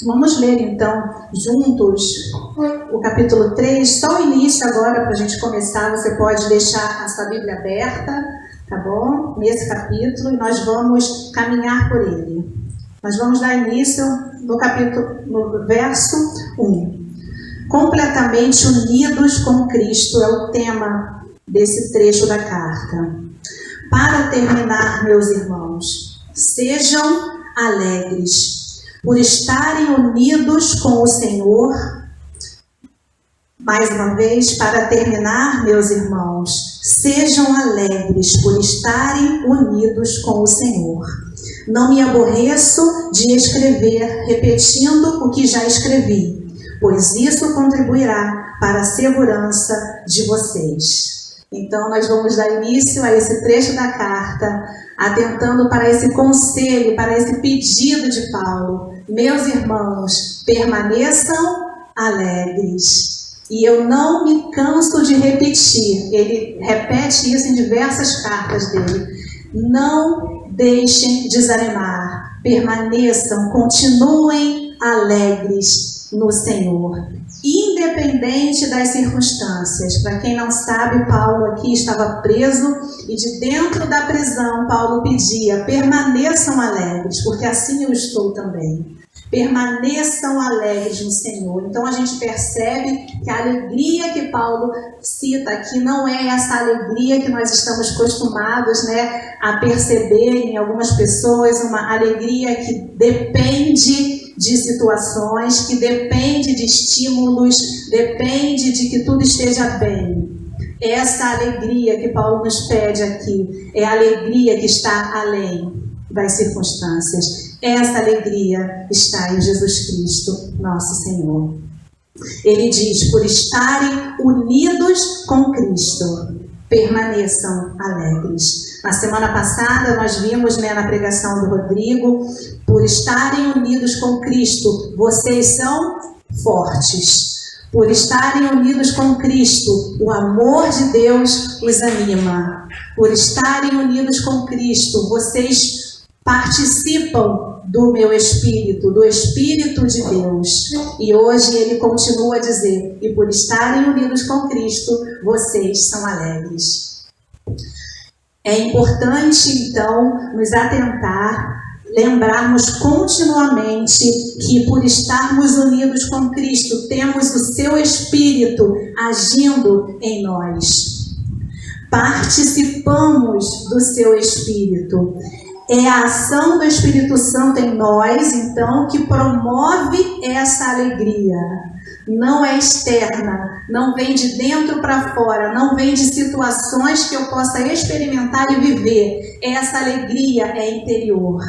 Vamos ler então juntos o capítulo 3, só o início agora para a gente começar. Você pode deixar a sua Bíblia aberta, tá bom? Nesse capítulo, e nós vamos caminhar por ele. Nós vamos dar início no verso 1. Completamente unidos com Cristo é o tema desse trecho da carta. Para terminar, meus irmãos, sejam alegres por estarem unidos com o Senhor. Mais uma vez, para terminar, meus irmãos, sejam alegres por estarem unidos com o Senhor. Não me aborreço de escrever, repetindo o que já escrevi, pois isso contribuirá para a segurança de vocês. Então, nós vamos dar início a esse trecho da carta, atentando para esse conselho, para esse pedido de Paulo. Meus irmãos, permaneçam alegres. E eu não me canso de repetir, ele repete isso em diversas cartas dele. Não deixem desanimar, permaneçam, continuem alegres no Senhor, independente das circunstâncias. Para quem não sabe, Paulo aqui estava preso e de dentro da prisão Paulo pedia: permaneçam alegres, porque assim eu estou também. Permaneçam alegres no Senhor. Então a gente percebe que a alegria que Paulo cita aqui não é essa alegria que nós estamos acostumados, né, a perceber em algumas pessoas, uma alegria que depende de situações, que depende de estímulos, depende de que tudo esteja bem. Essa alegria que Paulo nos pede aqui é a alegria que está além das circunstâncias. Essa alegria está em Jesus Cristo, nosso Senhor. Ele diz: por estarem unidos com Cristo, permaneçam alegres. Na semana passada nós vimos, né, na pregação do Rodrigo, por estarem unidos com Cristo, vocês são fortes. Por estarem unidos com Cristo, o amor de Deus os anima. Por estarem unidos com Cristo, vocês participam do meu Espírito, do Espírito de Deus. E hoje ele continua a dizer: e por estarem unidos com Cristo, vocês são alegres. É importante, então, nos atentar, lembrarmos continuamente que por estarmos unidos com Cristo, temos o seu Espírito agindo em nós. Participamos do seu Espírito. É a ação do Espírito Santo em nós, então, que promove essa alegria. Não é externa, não vem de dentro para fora, não vem de situações que eu possa experimentar e viver. Essa alegria é interior.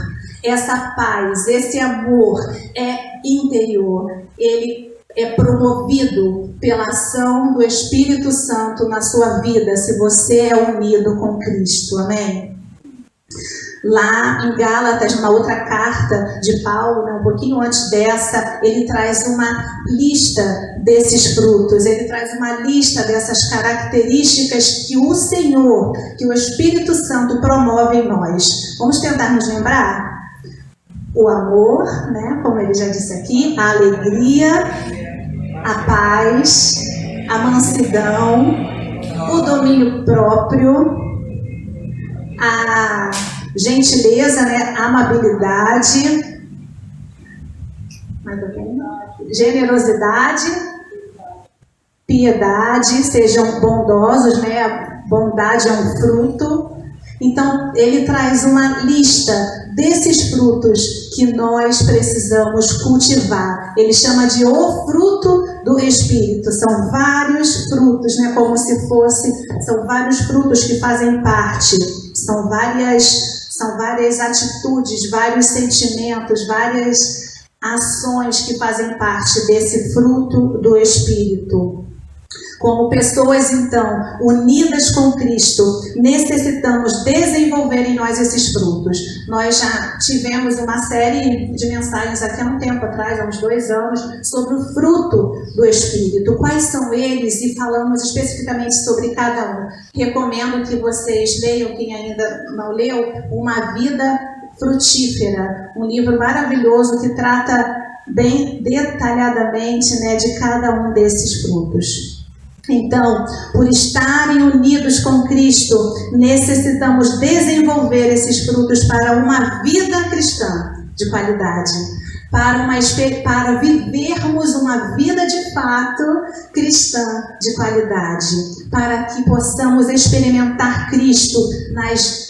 Essa paz, esse amor é interior. Ele é promovido pela ação do Espírito Santo na sua vida, se você é unido com Cristo. Amém? Lá em Gálatas, numa outra carta de Paulo, né, um pouquinho antes dessa, ele traz uma lista desses frutos, ele traz uma lista dessas características que o Senhor, que o Espírito Santo promove em nós. Vamos tentar nos lembrar? O amor, né, como ele já disse aqui, a alegria, a paz, a mansidão, o domínio próprio, a gentileza, né? Amabilidade, generosidade, piedade, sejam bondosos, né? A bondade é um fruto. Então, ele traz uma lista desses frutos que nós precisamos cultivar. Ele chama de o fruto do Espírito. São vários frutos, né? Como se fosse, são vários frutos que fazem parte. São várias atitudes, vários sentimentos, várias ações que fazem parte desse fruto do Espírito. Como pessoas, então, unidas com Cristo, necessitamos desenvolver em nós esses frutos. Nós já tivemos uma série de mensagens aqui há um tempo atrás, há uns 2 anos, sobre o fruto do Espírito. Quais são eles? E falamos especificamente sobre cada um. Recomendo que vocês leiam, quem ainda não leu, Uma Vida Frutífera, um livro maravilhoso que trata bem detalhadamente, né, de cada um desses frutos. Então, por estarem unidos com Cristo, necessitamos desenvolver esses frutos para uma vida cristã de qualidade, para vivermos uma vida de fato cristã de qualidade, para que possamos experimentar Cristo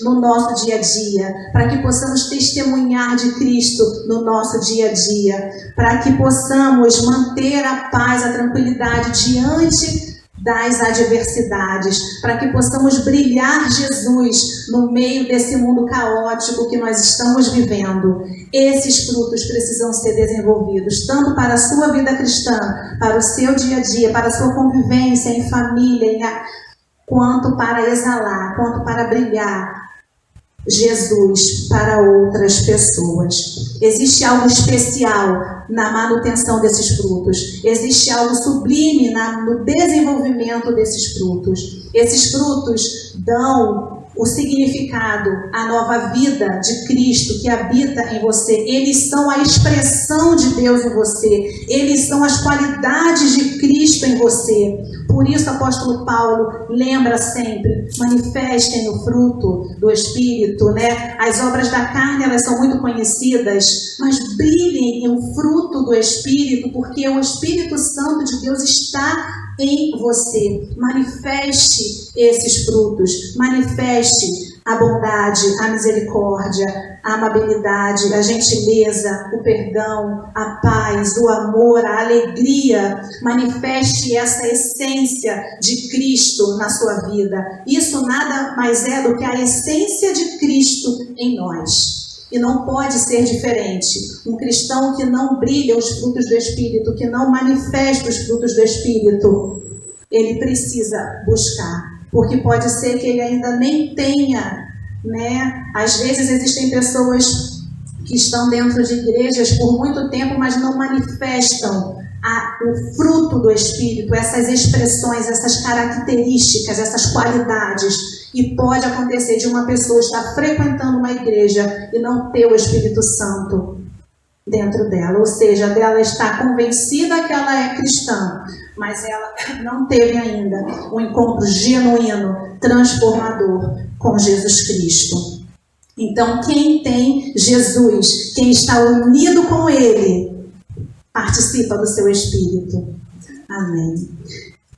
no nosso dia a dia, para que possamos testemunhar de Cristo no nosso dia a dia, para que possamos manter a paz, a tranquilidade diante das adversidades, para que possamos brilhar Jesus no meio desse mundo caótico que nós estamos vivendo. Esses frutos precisam ser desenvolvidos, tanto para a sua vida cristã, para o seu dia a dia, para a sua convivência em família, quanto para exalar, quanto para brilhar Jesus para outras pessoas. Existe algo especial na manutenção desses frutos. Existe algo sublime no desenvolvimento desses frutos. Esses frutos dão o significado, a nova vida de Cristo que habita em você. Eles são a expressão de Deus em você. Eles são as qualidades de Cristo em você. Por isso, o apóstolo Paulo lembra sempre: manifestem o fruto do Espírito, né? As obras da carne, elas são muito conhecidas, mas brilhem em um fruto do Espírito, porque o Espírito Santo de Deus está em você. Manifeste esses frutos, manifeste a bondade, a misericórdia, a amabilidade, a gentileza, o perdão, a paz, o amor, a alegria. Manifeste essa essência de Cristo na sua vida. Isso nada mais é do que a essência de Cristo em nós. E não pode ser diferente. Um cristão que não brilha os frutos do Espírito, que não manifesta os frutos do Espírito, ele precisa buscar. Porque pode ser que ele ainda nem tenha, né? Às vezes existem pessoas que estão dentro de igrejas por muito tempo, mas não manifestam o fruto do Espírito, essas expressões, essas características, essas qualidades. E pode acontecer de uma pessoa estar frequentando uma igreja e não ter o Espírito Santo dentro dela, ou seja, dela está convencida que ela é cristã, mas ela não teve ainda um encontro genuíno, transformador com Jesus Cristo. Então, quem tem Jesus, quem está unido com Ele, participa do seu Espírito. Amém.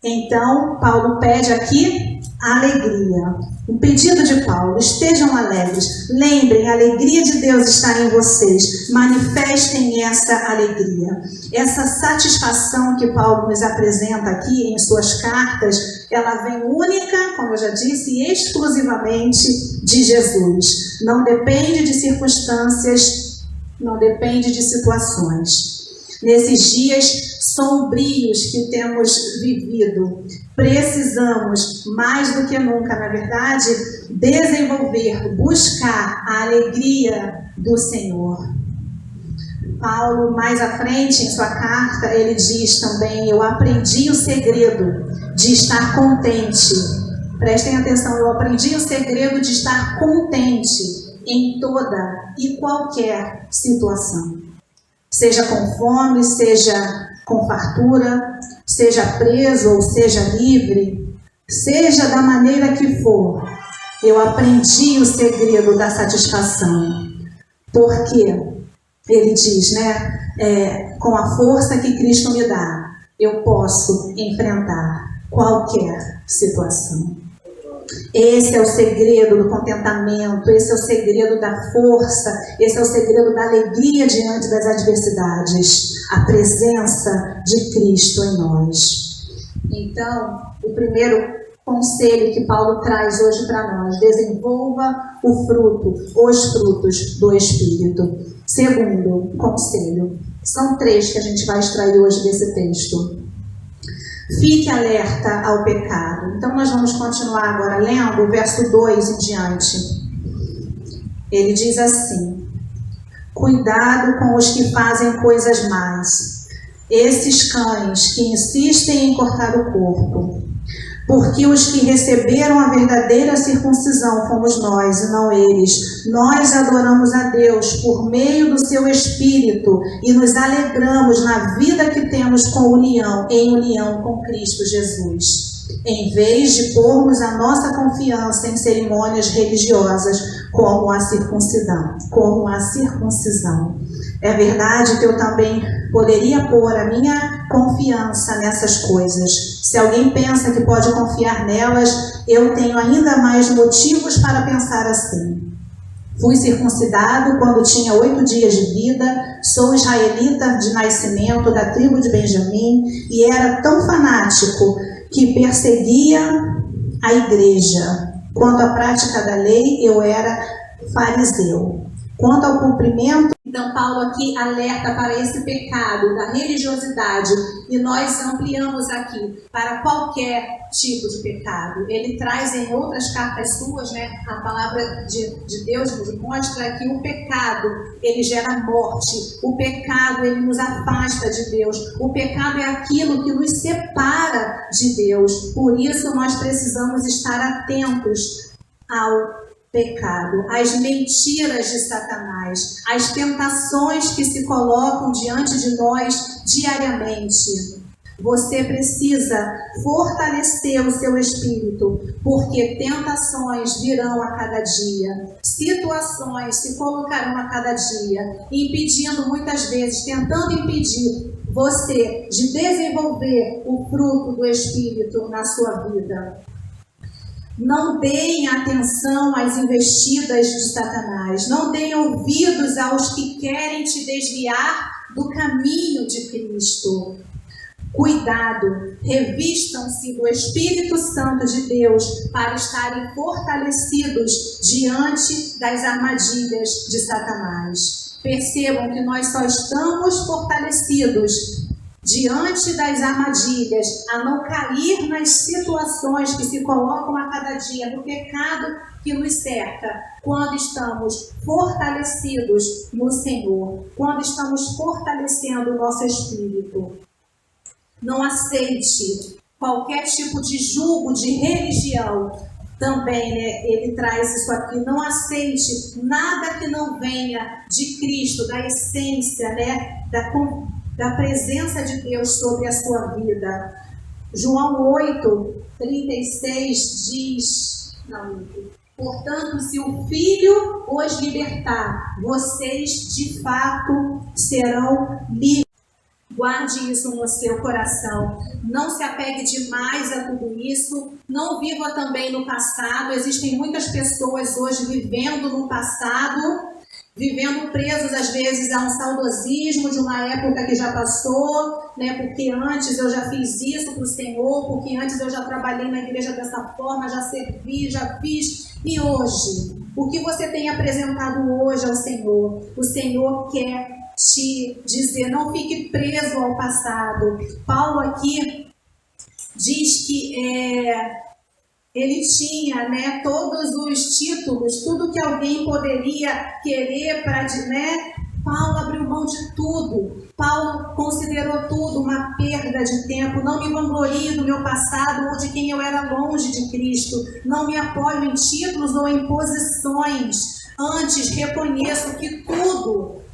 Então, Paulo pede aqui alegria. Um pedido de Paulo: estejam alegres. Lembrem, a alegria de Deus está em vocês. Manifestem essa alegria. Essa satisfação que Paulo nos apresenta aqui em suas cartas, ela vem única, como eu já disse, e exclusivamente de Jesus. Não depende de circunstâncias, não depende de situações. Nesses dias sombrios que temos vivido, precisamos, mais do que nunca, na verdade, desenvolver, buscar a alegria do Senhor. Paulo, mais à frente em sua carta, ele diz também: eu aprendi o segredo de estar contente. Prestem atenção, eu aprendi o segredo de estar contente em toda e qualquer situação. Seja com fome, seja com fartura, seja preso ou seja livre, seja da maneira que for, eu aprendi o segredo da satisfação. Porque ele diz, né, com a força que Cristo me dá, eu posso enfrentar qualquer situação. Esse é o segredo do contentamento, esse é o segredo da força, esse é o segredo da alegria diante das adversidades, a presença de Cristo em nós. Então, o primeiro conselho que Paulo traz hoje para nós: desenvolva o fruto, os frutos do Espírito. Segundo conselho, são 3 que a gente vai extrair hoje desse texto. Fique alerta ao pecado. Então nós vamos continuar agora lendo o verso 2 em diante. Ele diz assim: cuidado com os que fazem coisas más, esses cães que insistem em cortar o corpo. Porque os que receberam a verdadeira circuncisão fomos nós e não eles. Nós adoramos a Deus por meio do seu Espírito e nos alegramos na vida que temos em união com Cristo Jesus. Em vez de pormos a nossa confiança em cerimônias religiosas como a circuncisão. É verdade que eu também poderia pôr a minha confiança nessas coisas. Se alguém pensa que pode confiar nelas, eu tenho ainda mais motivos para pensar assim. Fui circuncidado quando tinha 8 dias de vida, sou israelita de nascimento, da tribo de Benjamim, e era tão fanático que perseguia a igreja. Quanto à prática da lei, eu era fariseu. Quanto ao cumprimento, então Paulo aqui alerta para esse pecado da religiosidade, e nós ampliamos aqui para qualquer tipo de pecado. Ele traz em outras cartas suas, né, a palavra de Deus nos mostra que o pecado, ele gera morte, o pecado, ele nos afasta de Deus, o pecado é aquilo que nos separa de Deus. Por isso nós precisamos estar atentos ao pecado, às mentiras de Satanás, às tentações que se colocam diante de nós diariamente. Você precisa fortalecer o seu espírito, porque tentações virão a cada dia, situações se colocarão a cada dia, impedindo muitas vezes, tentando impedir você de desenvolver o fruto do Espírito na sua vida. Não deem atenção às investidas de Satanás, não deem ouvidos aos que querem te desviar do caminho de Cristo. Cuidado, revistam-se do Espírito Santo de Deus para estarem fortalecidos diante das armadilhas de Satanás. Percebam que nós só estamos fortalecidos diante das armadilhas, a não cair nas situações que se colocam a cada dia, no pecado que nos cerca, quando estamos fortalecidos no Senhor, quando estamos fortalecendo o nosso espírito. Não aceite qualquer tipo de julgo de religião. Também, ele traz isso aqui. Não aceite nada que não venha de Cristo, da essência, da presença de Deus sobre a sua vida. João 8:36 diz: portanto, se o Filho os libertar, vocês de fato serão livres. Guarde isso no seu coração. Não se apegue demais a tudo isso. Não viva também no passado. Existem muitas pessoas hoje vivendo no passado, vivendo presos às vezes a um saudosismo de uma época que já passou, porque antes eu já fiz isso para o Senhor, porque antes eu já trabalhei na igreja dessa forma, já servi, já fiz. E hoje, o que você tem apresentado hoje ao Senhor? O Senhor quer te dizer, não fique preso ao passado. Paulo aqui diz que ele tinha todos os títulos, tudo que alguém poderia querer para... Paulo abriu mão de tudo. Paulo considerou tudo uma perda de tempo. Não me vanglorio do meu passado ou de quem eu era longe de Cristo. Não me apoio em títulos ou em posições. Antes, reconheço que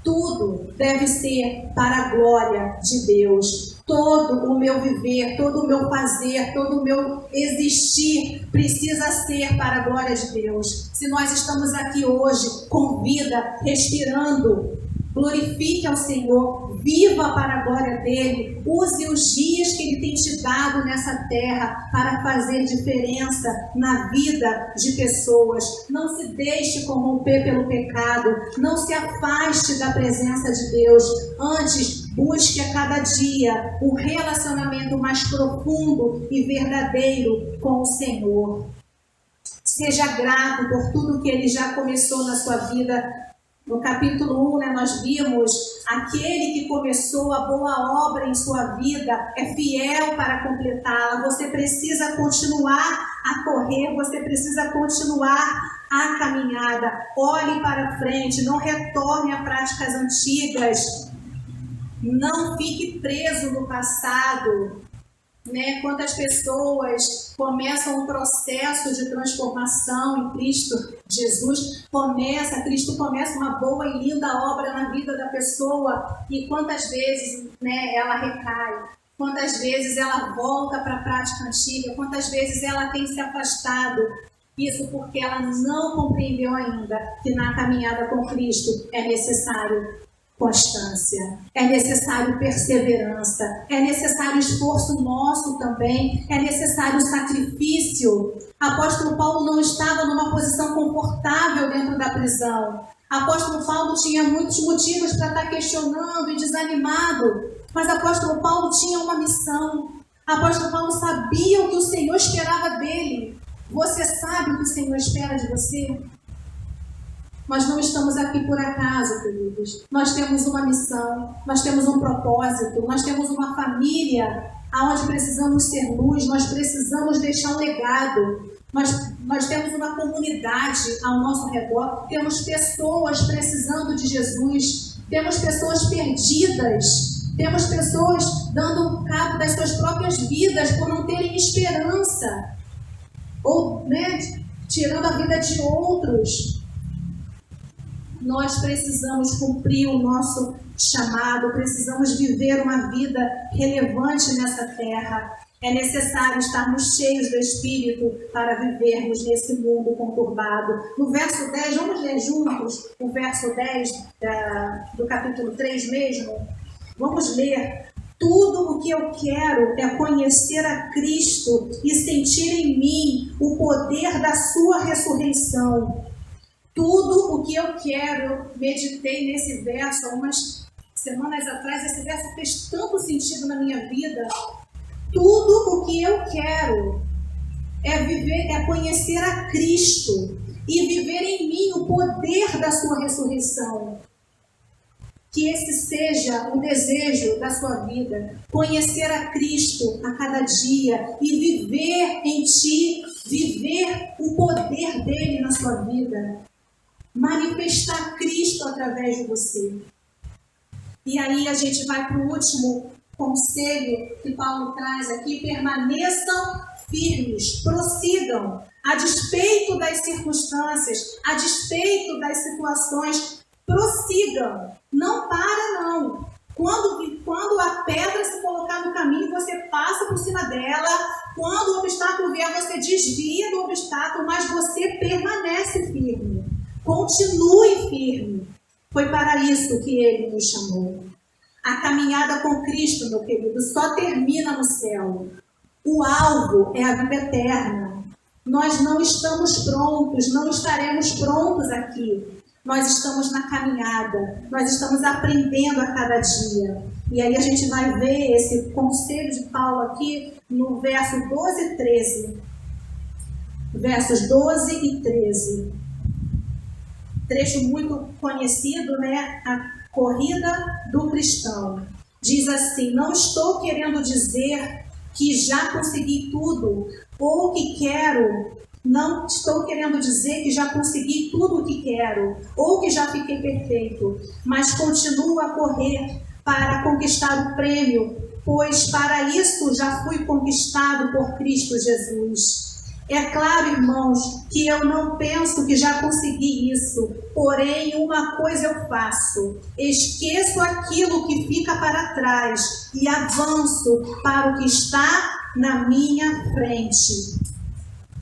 tudo deve ser para a glória de Deus. Todo o meu viver, todo o meu fazer, todo o meu existir precisa ser para a glória de Deus. Se nós estamos aqui hoje com vida, respirando, glorifique ao Senhor, viva para a glória dEle, use os dias que Ele tem te dado nessa terra para fazer diferença na vida de pessoas. Não se deixe corromper pelo pecado, não se afaste da presença de Deus. Antes, busque a cada dia um relacionamento mais profundo e verdadeiro com o Senhor. Seja grato por tudo que Ele já começou na sua vida. No capítulo 1, nós vimos aquele que começou a boa obra em sua vida é fiel para completá-la. Você precisa continuar a correr, você precisa continuar a caminhada. Olhe para frente, não retorne a práticas antigas. Não fique preso no passado. Quantas pessoas começam um processo de transformação em Cristo Jesus, Cristo começa uma boa e linda obra na vida da pessoa, e quantas vezes ela recai, quantas vezes ela volta para a prática antiga, quantas vezes ela tem se afastado. Isso porque ela não compreendeu ainda que na caminhada com Cristo é necessário constância, é necessário perseverança, é necessário esforço nosso também, é necessário sacrifício. Apóstolo Paulo não estava numa posição confortável dentro da prisão. Apóstolo Paulo tinha muitos motivos para estar questionando e desanimado, mas apóstolo Paulo tinha uma missão. Apóstolo Paulo sabia o que o Senhor esperava dele. Você sabe o que o Senhor espera de você? Nós não estamos aqui por acaso, queridos. Nós temos uma missão, nós temos um propósito, nós temos uma família onde precisamos ser luz, nós precisamos deixar um legado. Nós temos uma comunidade ao nosso redor, temos pessoas precisando de Jesus, temos pessoas perdidas, temos pessoas dando cabo das suas próprias vidas por não terem esperança. Ou, tirando a vida de outros. Nós precisamos cumprir o nosso chamado, precisamos viver uma vida relevante nessa terra. É necessário estarmos cheios do Espírito para vivermos nesse mundo conturbado. No verso 10, vamos ler juntos o verso 10 do capítulo 3 mesmo? Vamos ler. Tudo o que eu quero é conhecer a Cristo e sentir em mim o poder da sua ressurreição. Tudo o que eu quero, eu meditei nesse verso algumas semanas atrás, esse verso fez tanto sentido na minha vida. Tudo o que eu quero é conhecer a Cristo e viver em mim o poder da sua ressurreição. Que esse seja o desejo da sua vida, conhecer a Cristo a cada dia e viver em ti, viver o poder dele na sua vida, manifestar Cristo através de você. E aí a gente vai para o último conselho que Paulo traz aqui: permaneçam firmes, prossigam, a despeito das circunstâncias, a despeito das situações, prossigam, não para não. Quando a pedra se colocar no caminho, você passa por cima dela. Quando o obstáculo vier, você desvia do obstáculo, mas você permanece firme. Continue firme. Foi para isso que ele nos chamou. A caminhada com Cristo, meu querido, só termina no céu. O alvo é a vida eterna. Nós não estamos prontos, não estaremos prontos aqui. Nós estamos na caminhada, nós estamos aprendendo a cada dia. E aí a gente vai ver esse conselho de Paulo aqui no verso 12 e 13. Versos 12 e 13. Trecho muito conhecido, né? A corrida do cristão. Diz assim: não estou querendo dizer que já consegui tudo, ou que quero. Não estou querendo dizer que já consegui tudo o que quero, ou que já fiquei perfeito, mas continuo a correr para conquistar o prêmio, pois para isso já fui conquistado por Cristo Jesus. É claro, irmãos, que eu não penso que já consegui isso, porém uma coisa eu faço: esqueço aquilo que fica para trás e avanço para o que está na minha frente.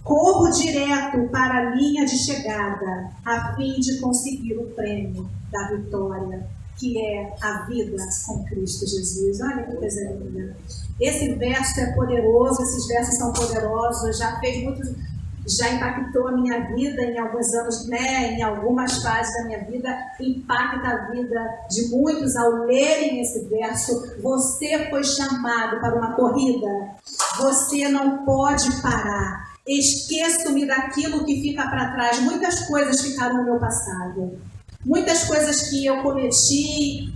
Corro direto para a linha de chegada, a fim de conseguir o prêmio da vitória, que é a vida com Cristo Jesus. Olha que coisa linda. Esse verso é poderoso, esses versos são poderosos, já impactou a minha vida em alguns anos, né? Em algumas fases da minha vida, impacta a vida de muitos ao lerem esse verso. Você foi chamado para uma corrida, você não pode parar. Esqueço-me daquilo que fica para trás. Muitas coisas ficaram no meu passado. Muitas coisas que eu cometi,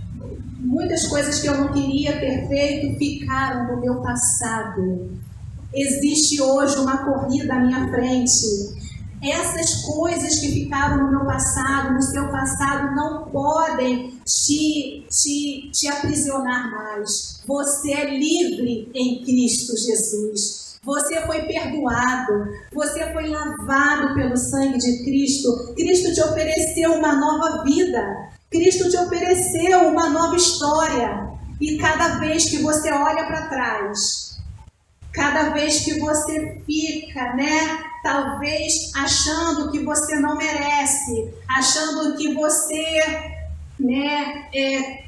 muitas coisas que eu não queria ter feito, ficaram no meu passado. Existe hoje uma corrida à minha frente. Essas coisas que ficaram no meu passado, no seu passado, não podem te aprisionar mais. Você é livre em Cristo Jesus. Você foi perdoado, você foi lavado pelo sangue de Cristo. Cristo te ofereceu uma nova vida, Cristo te ofereceu uma nova história. E cada vez que você olha para trás, cada vez que você fica, né, talvez achando que você não merece, achando que você, né,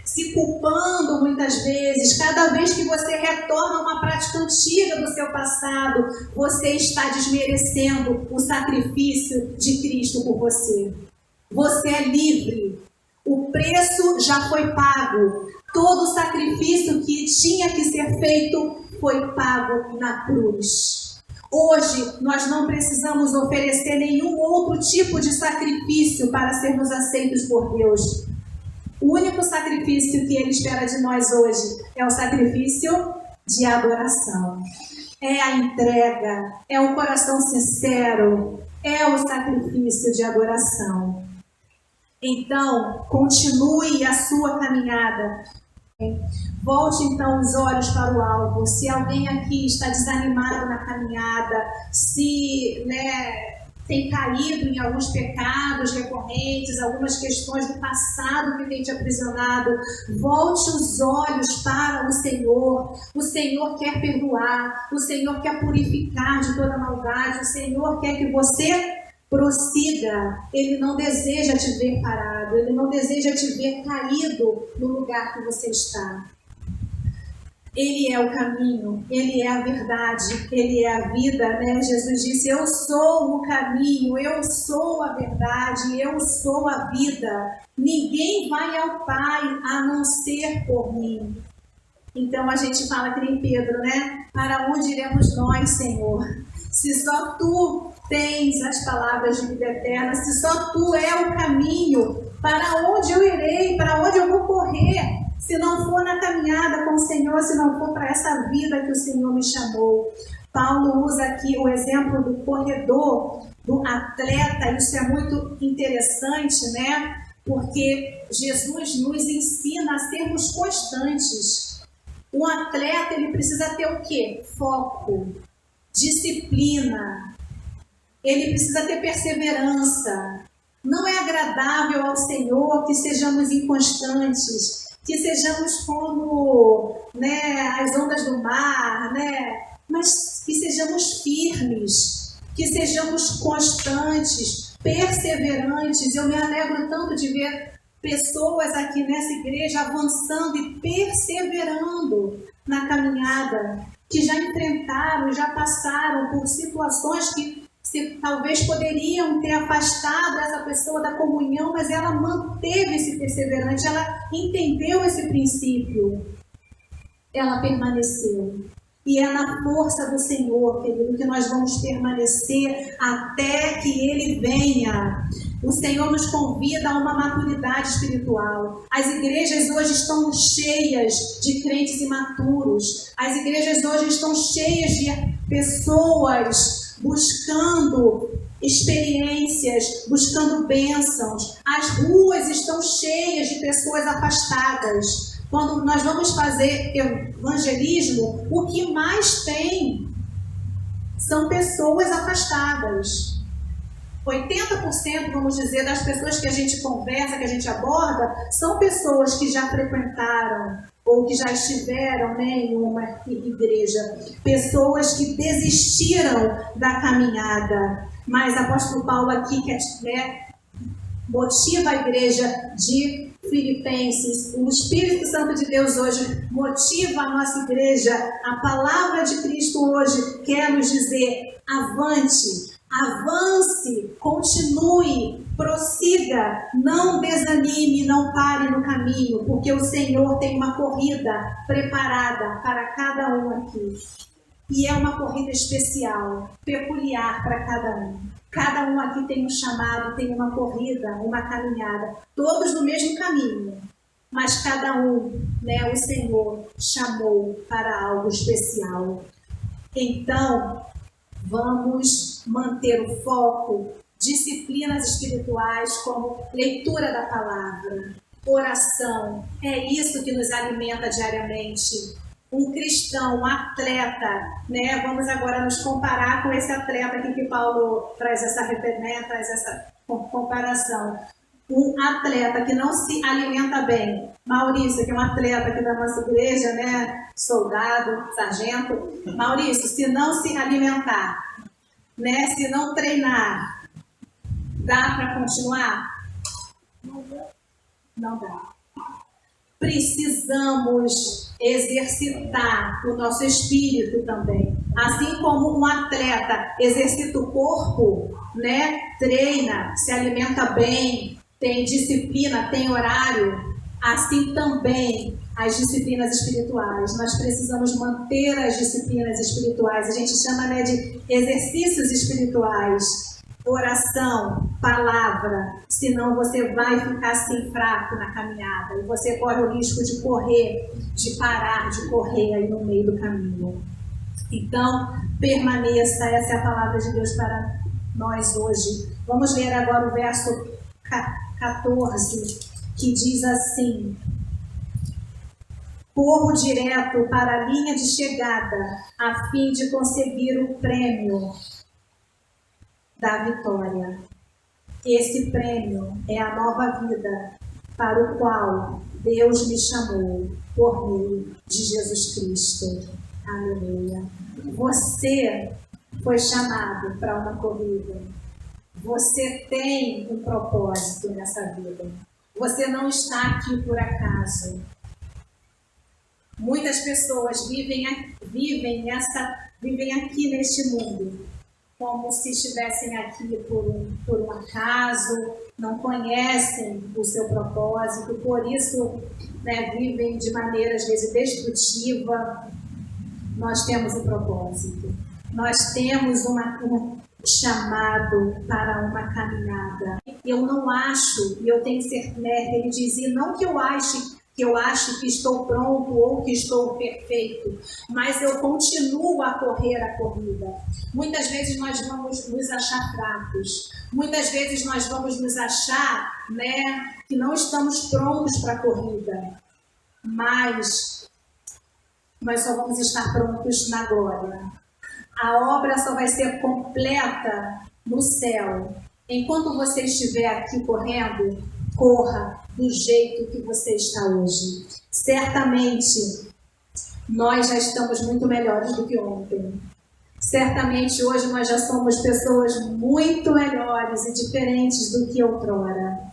se culpando muitas vezes, cada vez que você retorna a uma prática antiga do seu passado, você está desmerecendo o sacrifício de Cristo por você. Você é livre. O preço já foi pago. Todo o sacrifício que tinha que ser feito foi pago na cruz. Hoje, nós não precisamos oferecer nenhum outro tipo de sacrifício para sermos aceitos por Deus. O único sacrifício que Ele espera de nós hoje é o sacrifício de adoração. É a entrega, é o coração sincero, é o sacrifício de adoração. Então, continue a sua caminhada. Volte então os olhos para o alvo. Se alguém aqui está desanimado na caminhada, se, né, tem caído em alguns pecados recorrentes, algumas questões do passado que tem te aprisionado, volte os olhos para o Senhor. O Senhor quer perdoar, o Senhor quer purificar de toda maldade, o Senhor quer que você prossiga. Ele não deseja te ver parado, Ele não deseja te ver caído no lugar que você está. Ele é o caminho, Ele é a verdade, Ele é a vida, né? Jesus disse, eu sou o caminho, eu sou a verdade, eu sou a vida. Ninguém vai ao Pai a não ser por mim. Então a gente fala que nem Pedro, né? Para onde iremos nós, Senhor? Se só Tu tens as palavras de vida eterna, se só Tu é o caminho, para onde eu irei, para onde eu vou correr? Se não for na caminhada com o Senhor, se não for para essa vida que o Senhor me chamou. Paulo usa aqui o exemplo do corredor, do atleta. Isso é muito interessante, né? Porque Jesus nos ensina a sermos constantes. Um atleta, ele precisa ter o quê? Foco, disciplina. Ele precisa ter perseverança. Não é agradável ao Senhor que sejamos inconstantes, que sejamos como, né, as ondas do mar, né? Mas que sejamos firmes, que sejamos constantes, perseverantes. Eu me alegro tanto de ver pessoas aqui nessa igreja avançando e perseverando na caminhada, que já enfrentaram, já passaram por situações que talvez poderiam ter afastado essa pessoa da comunhão, mas ela manteve-se perseverante, ela entendeu esse princípio, ela permaneceu. E é na força do Senhor, querido, que nós vamos permanecer até que Ele venha. O Senhor nos convida a uma maturidade espiritual. As igrejas hoje estão cheias de crentes imaturos. As igrejas hoje estão cheias de pessoas buscando experiências, buscando bênçãos. As ruas estão cheias de pessoas afastadas. Quando nós vamos fazer evangelismo, o que mais tem são pessoas afastadas. 80%, vamos dizer, das pessoas que a gente conversa, que a gente aborda, são pessoas que já frequentaram ou que já estiveram, né, em uma igreja. Pessoas que desistiram da caminhada. Mas o apóstolo Paulo aqui, motiva a igreja de Filipenses. O Espírito Santo de Deus hoje motiva a nossa igreja. A palavra de Cristo hoje quer nos dizer: avante, avance, continue, prossiga, não desanime, não pare no caminho, porque o Senhor tem uma corrida preparada para cada um aqui. E é uma corrida especial, peculiar para cada um. Cada um aqui tem um chamado, tem uma corrida, uma caminhada, todos no mesmo caminho. Mas cada um, né, o Senhor chamou para algo especial. Então, vamos manter o foco, disciplinas espirituais como leitura da palavra, oração. É isso que nos alimenta diariamente. Um cristão, um atleta, né? Vamos agora nos comparar com esse atleta aqui que Paulo traz essa comparação. Um atleta que não se alimenta bem. Maurício, que é um atleta aqui da nossa igreja, né? Soldado, sargento. Maurício, se não se alimentar, né? Se não treinar, dá para continuar? Não dá. Precisamos exercitar o nosso espírito também. Assim como um atleta exercita o corpo, né? Treina, se alimenta bem, tem disciplina, tem horário, assim também as disciplinas espirituais. Nós precisamos manter as disciplinas espirituais. A gente chama, né, de exercícios espirituais. Oração, palavra, senão você vai ficar assim fraco na caminhada e você corre o risco de correr, de parar de correr aí no meio do caminho. Então, permaneça, essa é a palavra de Deus para nós hoje. Vamos ler agora o verso 14, que diz assim: corro direto para a linha de chegada, a fim de conseguir o prêmio da vitória. Esse prêmio é a nova vida para o qual Deus me chamou por meio de Jesus Cristo. Aleluia. Você foi chamado para uma corrida. Você tem um propósito nessa vida. Você não está aqui por acaso. Muitas pessoas vivem aqui neste mundo como se estivessem aqui por um acaso, não conhecem o seu propósito, por isso vivem de maneira às vezes destrutiva. Nós temos um propósito. Nós temos um chamado para uma caminhada. Eu não acho, e eu tenho certeza, ele dizia, não que eu ache que estou pronto ou que estou perfeito, mas eu continuo a correr a corrida. Muitas vezes nós vamos nos achar fracos, muitas vezes nós vamos nos achar que não estamos prontos para a corrida, mas nós só vamos estar prontos na glória. A obra só vai ser completa no céu. Enquanto você estiver aqui correndo, corra do jeito que você está hoje. Certamente, nós já estamos muito melhores do que ontem. Certamente, hoje nós já somos pessoas muito melhores e diferentes do que outrora.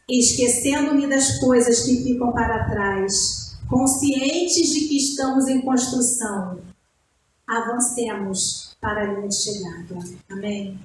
Esquecendo-me das coisas que ficam para trás, conscientes de que estamos em construção, avancemos para a linha de chegada. Amém?